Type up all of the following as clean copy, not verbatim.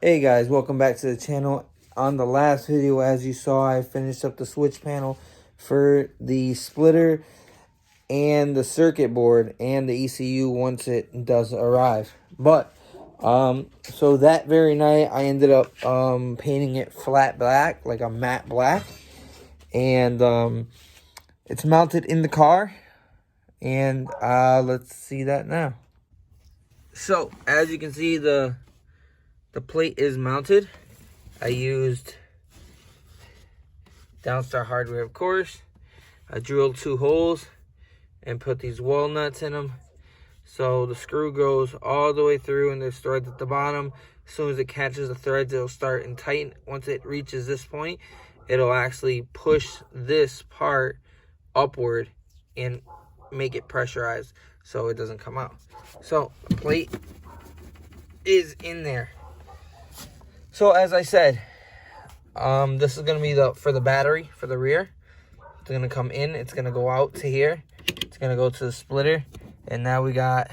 Hey guys, welcome back to the channel. On the last video, as you saw, I finished up the switch panel for the splitter and the circuit board and the ECU once it does arrive. But so that very night I ended up painting it flat black, like a matte black, and it's mounted in the car, and let's see that now. So as you can see, the plate is mounted. I used Downstar hardware, of course. I drilled 2 holes and put these walnuts in them. So the screw goes all the way through and there's threads at the bottom. As soon as it catches the threads, it'll start and tighten. Once it reaches this point, it'll actually push this part upward and make it pressurized so it doesn't come out. So the plate is in there. So as I said, this is going to be for the battery, for the rear. It's going to come in. It's going to go out to here. It's going to go to the splitter. And now we got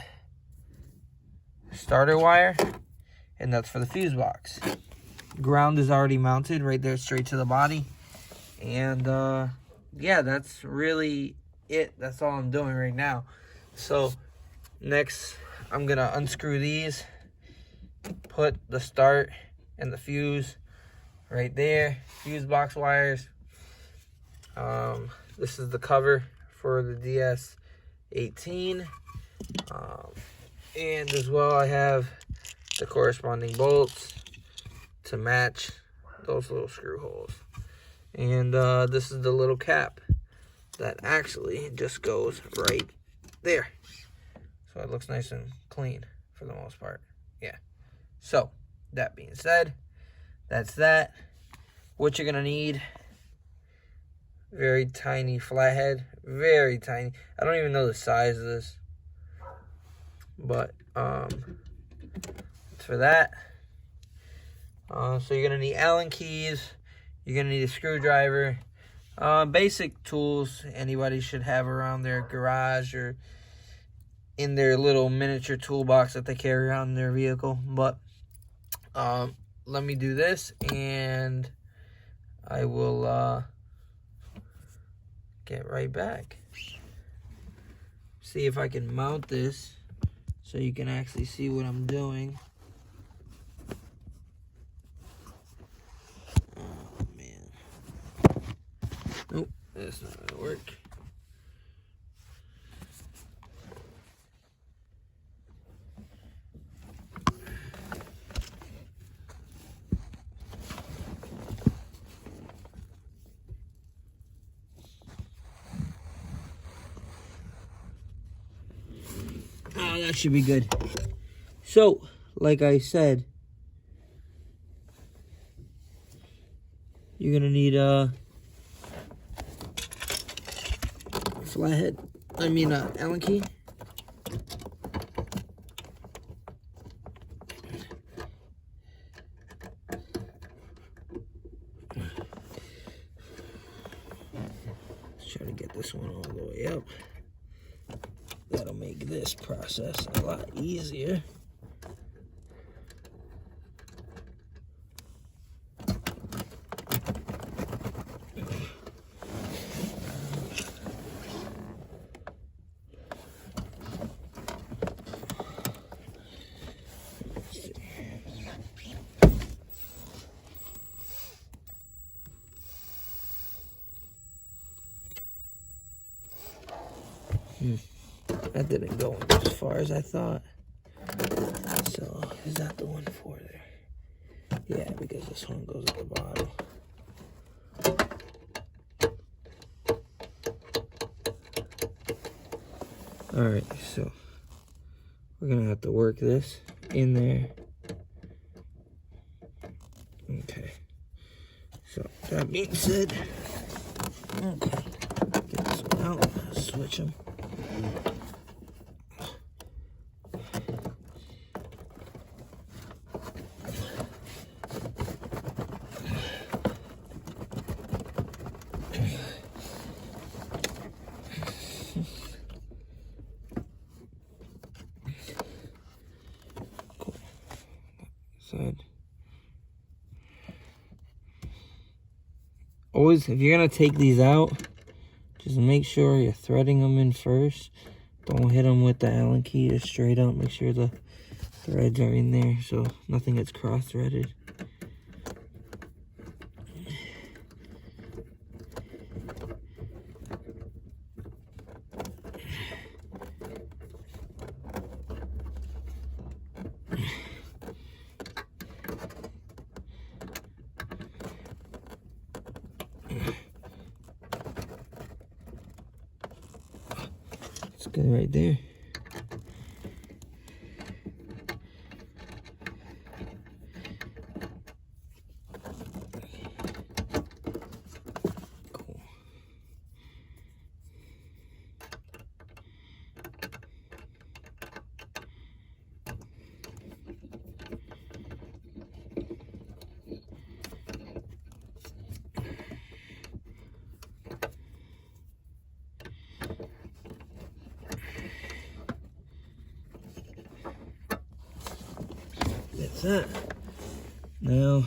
starter wire. And that's for the fuse box. Ground is already mounted right there straight to the body. And yeah, that's really it. That's all I'm doing right now. So next, I'm going to unscrew these. Put the start and the fuse right there. Fuse box wires. This is the cover for the DS18. And as well, I have the corresponding bolts to match those little screw holes. And this is the little cap that actually just goes right there. So it looks nice and clean for the most part. Yeah. So that being said, that's that. What you're gonna need: very tiny flathead, very tiny. I don't even know the size of this, but it's for that. So you're gonna need Allen keys. You're gonna need a screwdriver. Basic tools anybody should have around their garage or in their little miniature toolbox that they carry around in their vehicle. But let me do this and I will get right back. See if I can mount this so you can actually see what I'm doing. Oh man. Nope, that's not gonna work. Oh, that should be good. So, like I said, you're gonna need a flathead. Allen key. Let's try to get this one all the way up. That'll make this process a lot easier. That didn't go as far as I thought. So, is that the one for there? Yeah, because this one goes at the bottom. Alright, so we're gonna have to work this in there. Okay. So, that being said, okay, get this one out, switch them. Cool. Side. always, if you're gonna take these out, just make sure you're threading them in first. Don't hit them with the Allen key, just straight up. Make sure the threads are in there so nothing gets cross-threaded. It's good right there. Cool. That's that. Now,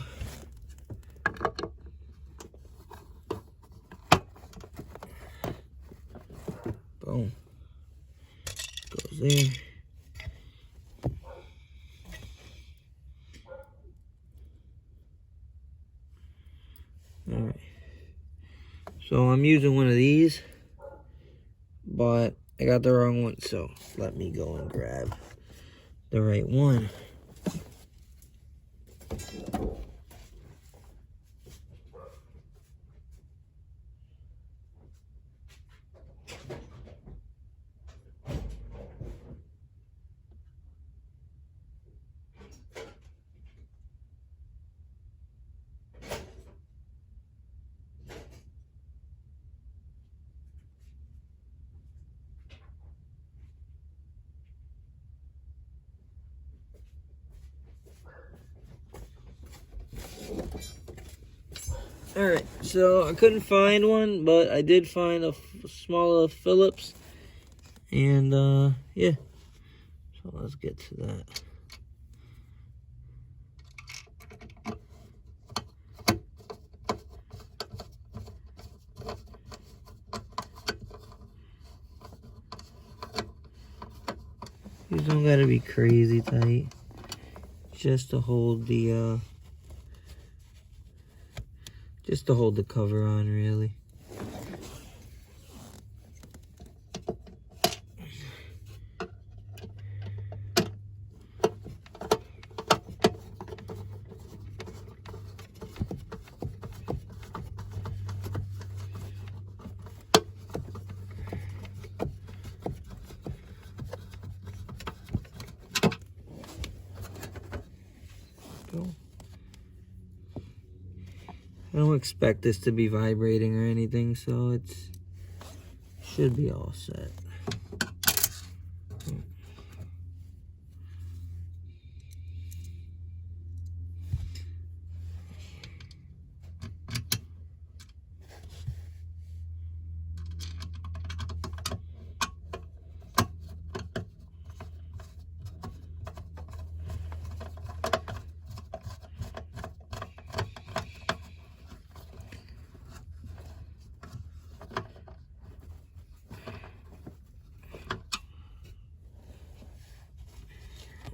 boom, goes there. All right. So I'm using one of these, but I got the wrong one, so let me go and grab the right one. Alright, so I couldn't find one, but I did find a smaller Phillips. And, yeah. So let's get to that. These don't gotta be crazy tight. Just to hold the, cover on, really. Go. I don't expect this to be vibrating or anything, so it's should be all set.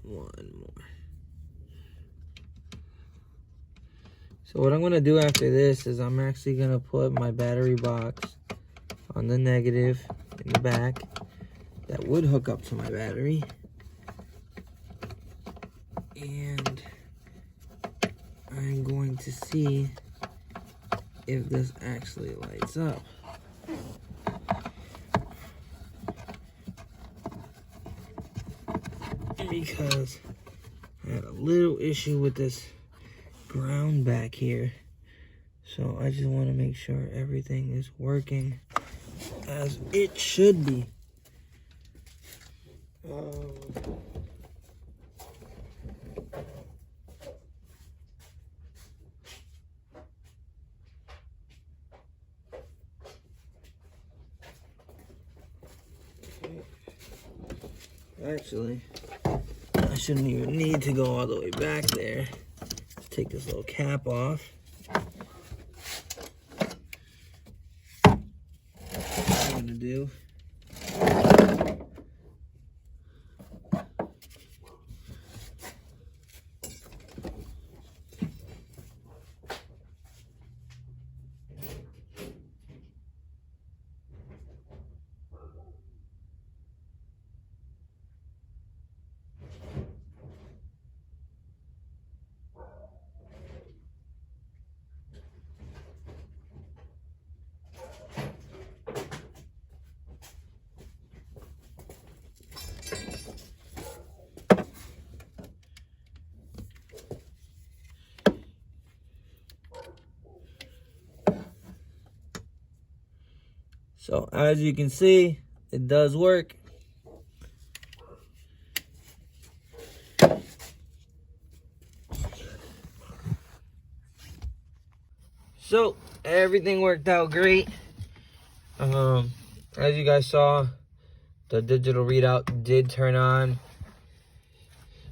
One more. So what I'm going to do after this is I'm actually going to put my battery box on the negative in the back. That would hook up to my battery. And I'm going to see if this actually lights up. Because I had a little issue with this ground back here, so I just want to make sure everything is working as it should be. Actually, I shouldn't even need to go all the way back there. Let's take this little cap off. gonna do. So as you can see, it does work. So everything worked out great. As you guys saw, the digital readout did turn on.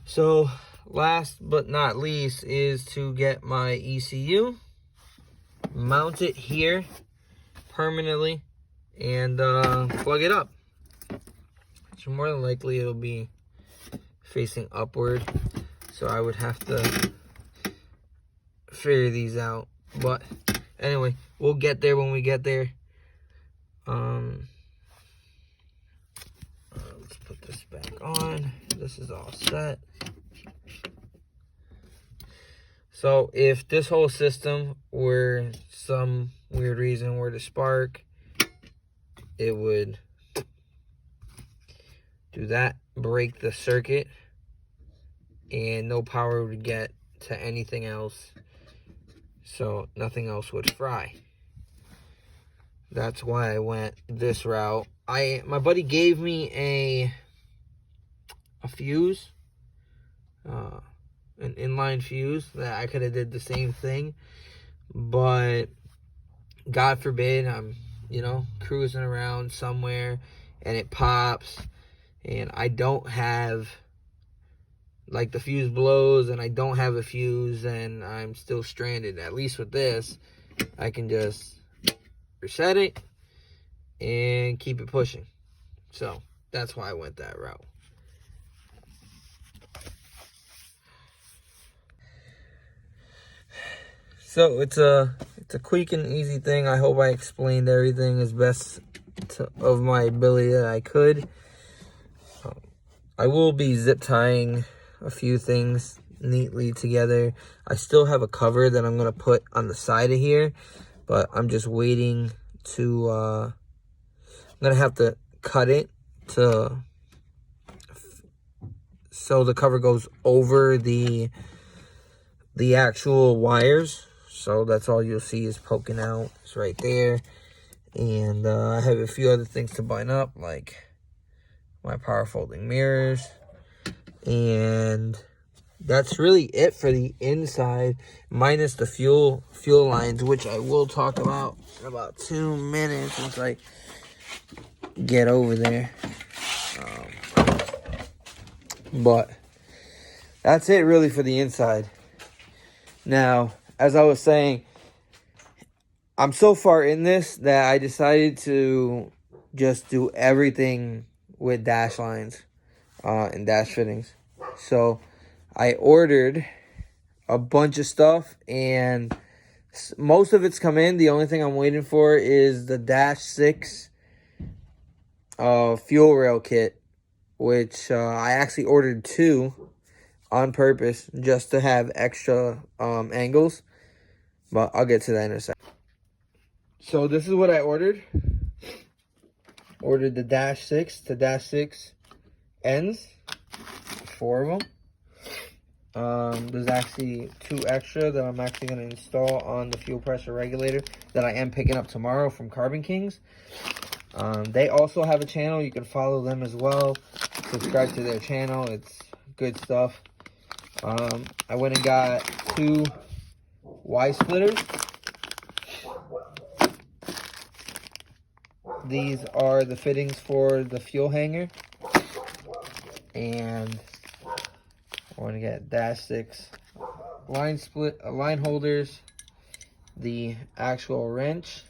So last but not least is to get my ECU, mount it here permanently, and plug it up. So more than likely it'll be facing upward, so I would have to figure these out. But anyway, we'll get there when we get there. Let's put this back on. This is all set. So if this whole system were some weird reason were to spark, it would do that, break the circuit, and no power would get to anything else. So nothing else would fry. That's why I went this route. My buddy gave me a fuse, an inline fuse that I could have did the same thing, but God forbid I'm, cruising around somewhere and it pops and I don't have, like, the fuse blows and I don't have a fuse and I'm still stranded. At least with this, I can just reset it and keep it pushing. So that's why I went that route. So it's a quick and easy thing. I hope I explained everything as best of my ability that I could. I will be zip tying a few things neatly together. I still have a cover that I'm going to put on the side of here, but I'm just waiting to, I'm going to have to cut it so the cover goes over the actual wires. So that's all you'll see is poking out. It's right there. And I have a few other things to button up, like my power folding mirrors. And that's really it for the inside, minus the fuel lines, which I will talk about in about 2 minutes once I get over there. But that's it really for the inside. Now, as I was saying, I'm so far in this that I decided to just do everything with dash lines and dash fittings. So I ordered a bunch of stuff and most of it's come in. The only thing I'm waiting for is the Dash 6 fuel rail kit, which I actually ordered 2 on purpose just to have extra angles. But I'll get to that in a second. So this is what I ordered. Ordered the Dash 6 to Dash 6 ends. 4 of them. There's actually 2 extra that I'm actually going to install on the fuel pressure regulator that I am picking up tomorrow from Carbon Kings. They also have a channel. You can follow them as well. Subscribe to their channel. It's good stuff. I went and got 2 Y splitters. These are the fittings for the fuel hanger. And I want to get Dash 6 line holders, the actual wrench,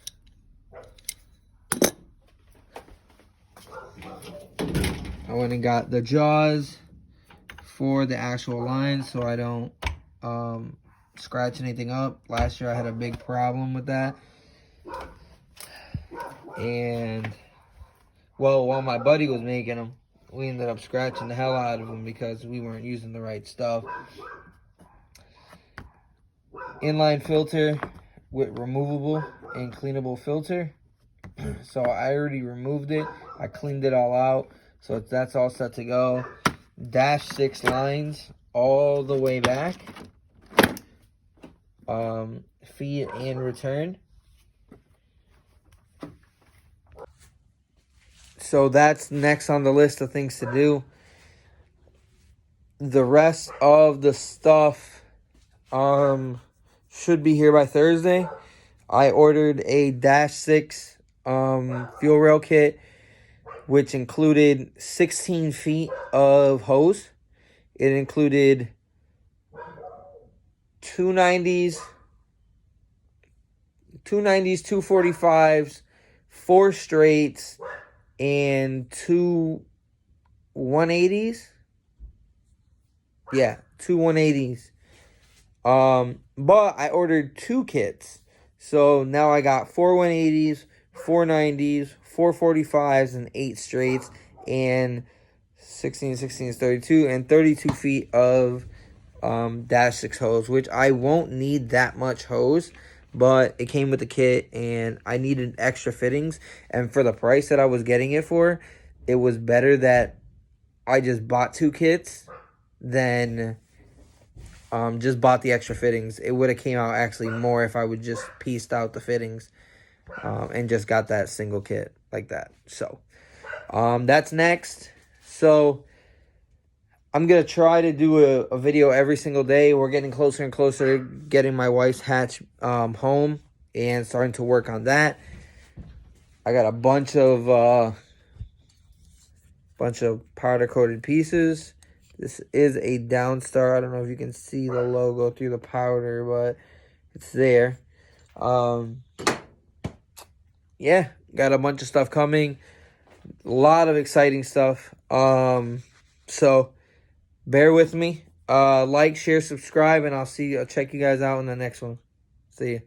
I went and got the jaws for the actual line so I don't scratch anything up. Last year I had a big problem with that. And, well, while my buddy was making them, we ended up scratching the hell out of them because we weren't using the right stuff. Inline filter with removable and cleanable filter. So I already removed it. I cleaned it all out. So that's all set to go. Dash 6 lines all the way back. Feed and return. So that's next on the list of things to do. The rest of the stuff should be here by Thursday. I ordered a Dash 6 fuel rail kit, which included 16 feet of hose. It included 290s, 245s, 4 straights, and 2 180s. Yeah, 2 180s. But I ordered 2 kits. So now I got 4 180s, 4 90s, 4 45s, and 8 straights, and 16, 16, 32, and 32 feet of Dash 6 hose, which I won't need that much hose, but it came with the kit, and I needed extra fittings, and for the price that I was getting it for, it was better that I just bought 2 kits than just bought the extra fittings. It would have came out actually more if I would just pieced out the fittings and just got that single kit like that. So that's next. So I'm going to try to do a video every single day. We're getting closer and closer to getting my wife's hatch home and starting to work on that. I got a bunch of powder coated pieces. This is a Downstar. I don't know if you can see the logo through the powder, but it's there. Yeah, got a bunch of stuff coming. A lot of exciting stuff. So bear with me. Like, share, subscribe, and I'll check you guys out in the next one. See ya.